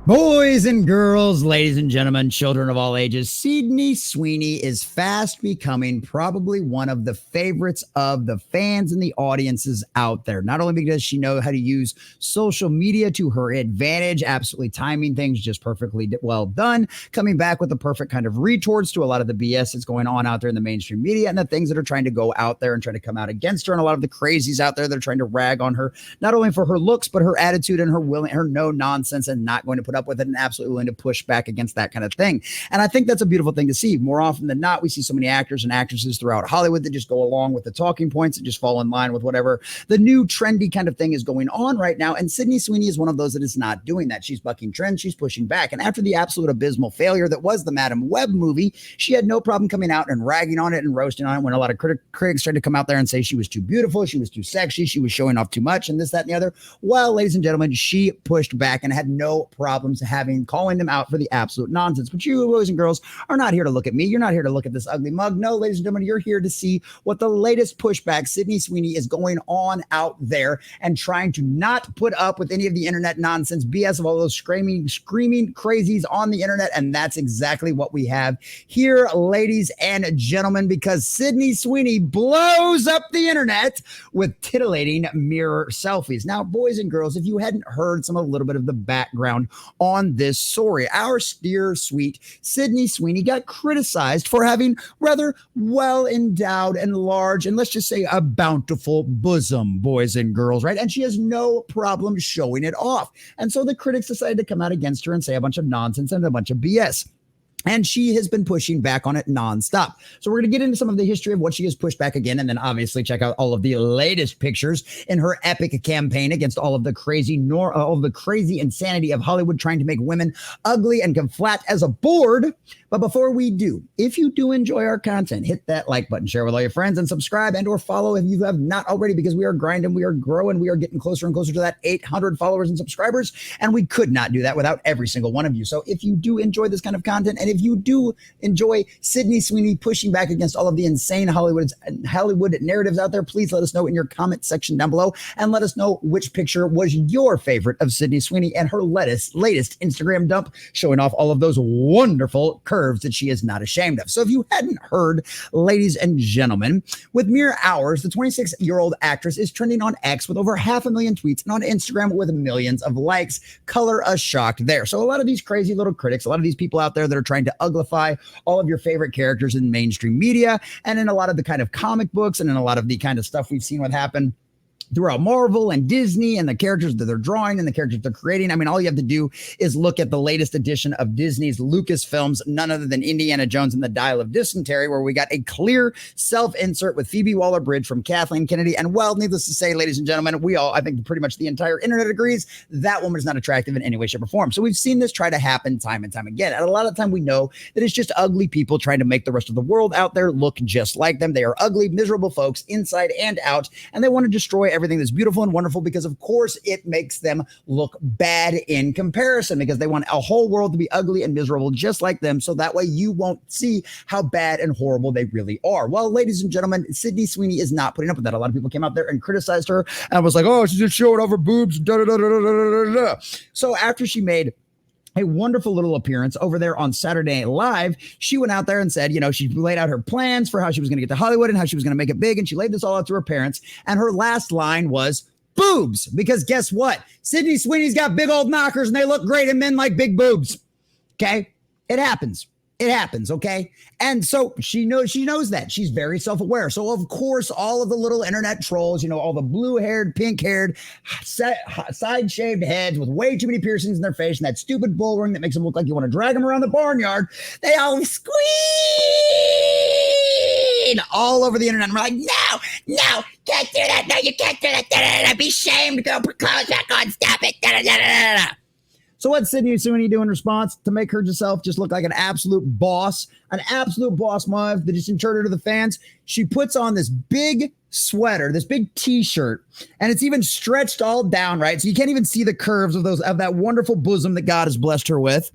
Boys and girls, ladies and gentlemen, children of all ages, Sydney Sweeney is fast becoming probably one of the favorites of the fans and the audiences out there. Not only because she knows how to use social media to her advantage, absolutely timing things just perfectly well done, coming back with the perfect kind of retorts to a lot of the BS that's going on out there in the mainstream media and the things that are trying to go out there and try to come out against her, and a lot of the crazies out there that are trying to rag on her, not only for her looks, but her attitude and her no nonsense and not going to put up with it and absolutely willing to push back against that kind of thing. And I think that's a beautiful thing to see. More often than not, we see so many actors and actresses throughout Hollywood that just go along with the talking points and just fall in line with whatever the new trendy kind of thing is going on right now. And Sydney Sweeney is one of those that is not doing that. She's bucking trends. She's pushing back. And after the absolute abysmal failure that was the Madam Web movie, she had no problem coming out and ragging on it and roasting on it when a lot of critics tried to come out there and say she was too beautiful, she was too sexy, she was showing off too much, and this, that, and the other. Well, ladies and gentlemen, she pushed back and had no problems calling them out for the absolute nonsense. But you, boys and girls, are not here to look at me. You're not here to look at this ugly mug. No, ladies and gentlemen, you're here to see what the latest pushback Sydney Sweeney is going on out there and trying to not put up with any of the internet nonsense BS of all those screaming crazies on the internet. And that's exactly what we have here, ladies and gentlemen, because Sydney Sweeney blows up the internet with titillating mirror selfies. Now, boys and girls, if you hadn't heard a little bit of the background on this story, our dear sweet Sydney Sweeney got criticized for having rather well endowed and large, and let's just say a bountiful bosom, boys and girls, right? And she has no problem showing it off. And so the critics decided to come out against her and say a bunch of nonsense and a bunch of BS. And she has been pushing back on it nonstop. So we're going to get into some of the history of what she has pushed back again, and then obviously check out all of the latest pictures in her epic campaign against all of the crazy insanity of Hollywood trying to make women ugly and come flat as a board. But before we do, if you do enjoy our content, hit that like button, share with all your friends, and subscribe and or follow if you have not already, because we are grinding, we are growing, we are getting closer and closer to that 800 followers and subscribers, and we could not do that without every single one of you. So if you do enjoy this kind of content, and if you do enjoy Sydney Sweeney pushing back against all of the insane Hollywood narratives out there, please let us know in your comment section down below, and let us know which picture was your favorite of Sydney Sweeney and her latest Instagram dump showing off all of those wonderful curves that she is not ashamed of. So if you hadn't heard, ladies and gentlemen, with mere hours, the 26-year-old actress is trending on X with over 500,000 tweets and on Instagram with millions of likes. Color us shocked there. So a lot of these crazy little critics, a lot of these people out there that are trying to uglify all of your favorite characters in mainstream media and in a lot of the kind of comic books and in a lot of the kind of stuff we've seen what happen throughout Marvel and Disney and the characters that they're drawing and the characters they're creating. I mean, all you have to do is look at the latest edition of Disney's Lucasfilms, none other than Indiana Jones and the Dial of Dysentery, where we got a clear self-insert with Phoebe Waller-Bridge from Kathleen Kennedy. And well, needless to say, ladies and gentlemen, I think pretty much the entire internet agrees that woman is not attractive in any way, shape, or form. So we've seen this try to happen time and time again. And a lot of time we know that it's just ugly people trying to make the rest of the world out there look just like them. They are ugly, miserable folks inside and out, and they want to destroy everything that's beautiful and wonderful because, of course, it makes them look bad in comparison, because they want a whole world to be ugly and miserable just like them, so that way you won't see how bad and horrible they really are. Well, ladies and gentlemen, Sydney Sweeney is not putting up with that. A lot of people came out there and criticized her and was like, oh, she's just showing off her boobs. So after she made a wonderful little appearance over there on Saturday Night Live, she went out there and said, she laid out her plans for how she was going to get to Hollywood and how she was going to make it big. And she laid this all out to her parents. And her last line was boobs, because guess what? Sydney Sweeney's got big old knockers and they look great and men like big boobs. Okay. It happens. It happens, okay? And so she knows that. She's very self-aware. So, of course, all of the little internet trolls, all the blue-haired, pink-haired, side-shaved heads with way too many piercings in their face and that stupid bull ring that makes them look like you want to drag them around the barnyard, they all squeal all over the internet. And we're like, no, can't do that. No, you can't do that. Be shamed. Go close back on. Stop it. So what's Sydney Sweeney do in response to make herself just look like an absolute boss move that just entered her to the fans? She puts on this big sweater, this big t-shirt, and it's even stretched all down, right? So you can't even see the curves of that wonderful bosom that God has blessed her with.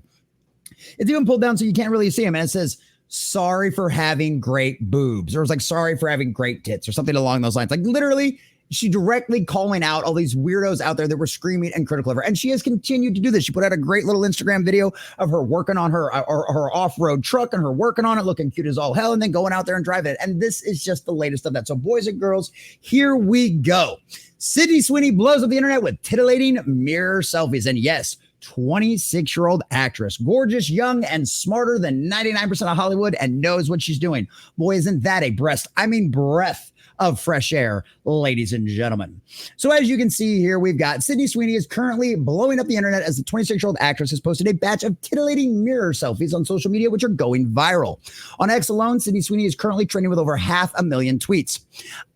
It's even pulled down so you can't really see them. And it says, sorry for having great boobs. Or it's like, sorry for having great tits or something along those lines. Like literally, she directly calling out all these weirdos out there that were screaming and critical of her. And she has continued to do this. She put out a great little Instagram video of her working on her off-road truck and her working on it, looking cute as all hell, and then going out there and driving it. And this is just the latest of that. So boys and girls, here we go. Sydney Sweeney blows up the internet with titillating mirror selfies. And yes, 26-year-old actress, gorgeous, young, and smarter than 99% of Hollywood, and knows what she's doing. Boy, isn't that a breath of fresh air, ladies and gentlemen. So as you can see here, we've got Sydney Sweeney is currently blowing up the internet as the 26-year-old actress has posted a batch of titillating mirror selfies on social media, which are going viral. On X alone, Sydney Sweeney is currently trending with over 500,000 tweets.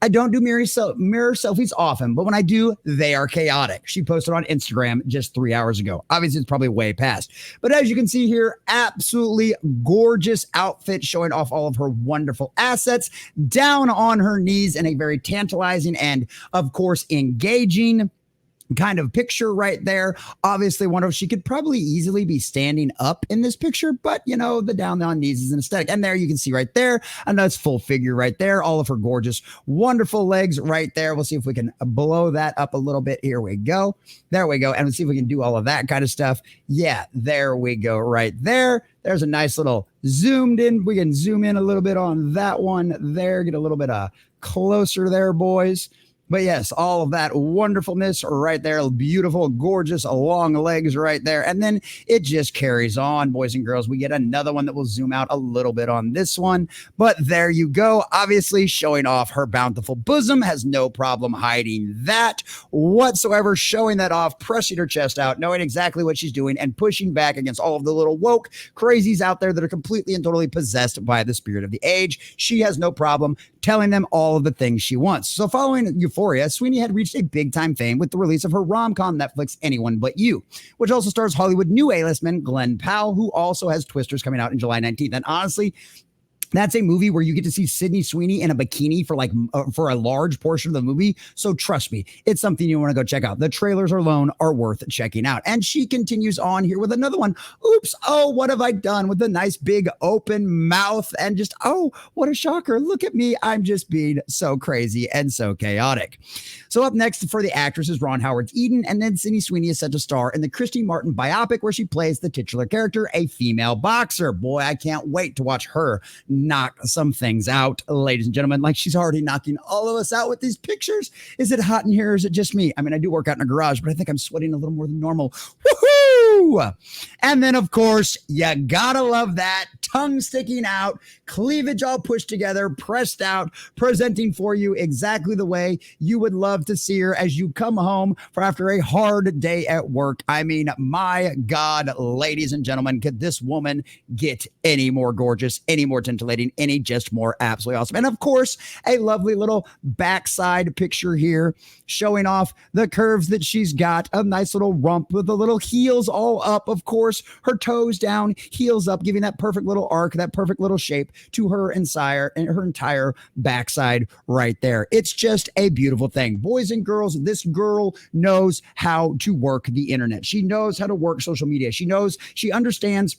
I don't do mirror selfies often, but when I do, they are chaotic. She posted on Instagram just 3 hours ago. Obviously, it's probably way past. But as you can see here, absolutely gorgeous outfit showing off all of her wonderful assets, down on her knees in a very tantalizing and, of course, engaging kind of picture right there. Obviously, she could probably easily be standing up in this picture, but you know, the down on knees is an aesthetic. And there you can see right there, a nice full figure right there, all of her gorgeous, wonderful legs right there. We'll see if we can blow that up a little bit. Here we go. There we go. And we'll see if we can do all of that kind of stuff. Yeah, there we go right there. There's a nice little zoomed in. We can zoom in a little bit on that one there, get a little bit closer there, boys. But yes, all of that wonderfulness right there. Beautiful, gorgeous, long legs right there. And then it just carries on, boys and girls. We get another one that will zoom out a little bit on this one. But there you go. Obviously showing off her bountiful bosom. Has no problem hiding that whatsoever. Showing that off, pressing her chest out, knowing exactly what she's doing, and pushing back against all of the little woke crazies out there that are completely and totally possessed by the spirit of the age. She has no problem telling them all of the things she wants. So following Euphoria, Sweeney had reached a big-time fame with the release of her rom-com Netflix Anyone But You, which also stars Hollywood new A-list man Glenn Powell, who also has Twisters coming out in July 19th. And honestly, that's a movie where you get to see Sydney Sweeney in a bikini for a large portion of the movie. So trust me, it's something you want to go check out. The trailers alone are worth checking out. And she continues on here with another one. Oops. Oh, what have I done? With a nice big open mouth and just, oh, what a shocker. Look at me. I'm just being so crazy and so chaotic. So up next for the actress is Ron Howard's Eden. And then Sydney Sweeney is set to star in the Christy Martin biopic where she plays the titular character, a female boxer. Boy, I can't wait to watch her knock some things out, ladies and gentlemen. Like she's already knocking all of us out with these pictures. Is it hot in here or is it just me? I mean, I do work out in a garage, but I think I'm sweating a little more than normal. Woohoo! And then, of course, you gotta love that. Tongue sticking out, cleavage all pushed together, pressed out, presenting for you exactly the way you would love to see her as you come home for after a hard day at work. I mean, my God, ladies and gentlemen, could this woman get any more gorgeous, any more titillating, any just more absolutely awesome? And of course, a lovely little backside picture here showing off the curves that she's got, a nice little rump with the little heels all up, of course, her toes down, heels up, giving that perfect little arc, that perfect little shape to her entire backside right there. It's just a beautiful thing. Boys and girls, this girl knows how to work the internet. She knows how to work social media. She understands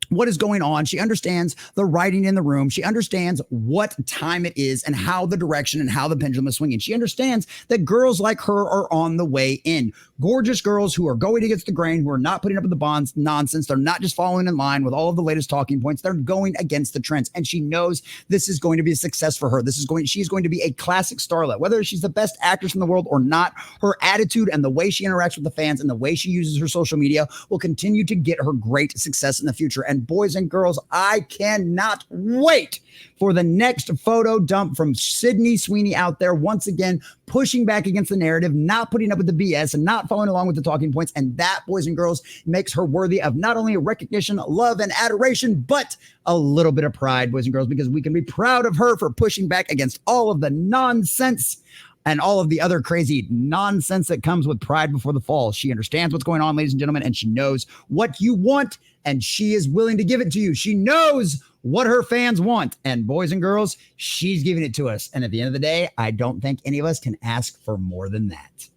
what is going on. She understands the writing in the room. She understands what time it is and how the direction and how the pendulum is swinging. She understands that girls like her are on the way in. Gorgeous girls who are going against the grain, who are not putting up with the bonds nonsense. They're not just following in line with all of the latest talking points. They're going against the trends. And she knows this is going to be a success for her. She's going to be a classic starlet. Whether she's the best actress in the world or not, her attitude and the way she interacts with the fans and the way she uses her social media will continue to get her great success in the future. And boys and girls, I cannot wait for the next photo dump from Sydney Sweeney out there, once again, pushing back against the narrative, not putting up with the BS and not following along with the talking points. And that, boys and girls, makes her worthy of not only recognition, love, and adoration, but a little bit of pride, boys and girls, because we can be proud of her for pushing back against all of the nonsense and all of the other crazy nonsense that comes with pride before the fall. She understands what's going on, ladies and gentlemen, and she knows what you want, and she is willing to give it to you. She knows what her fans want, and boys and girls, she's giving it to us. And at the end of the day, I don't think any of us can ask for more than that.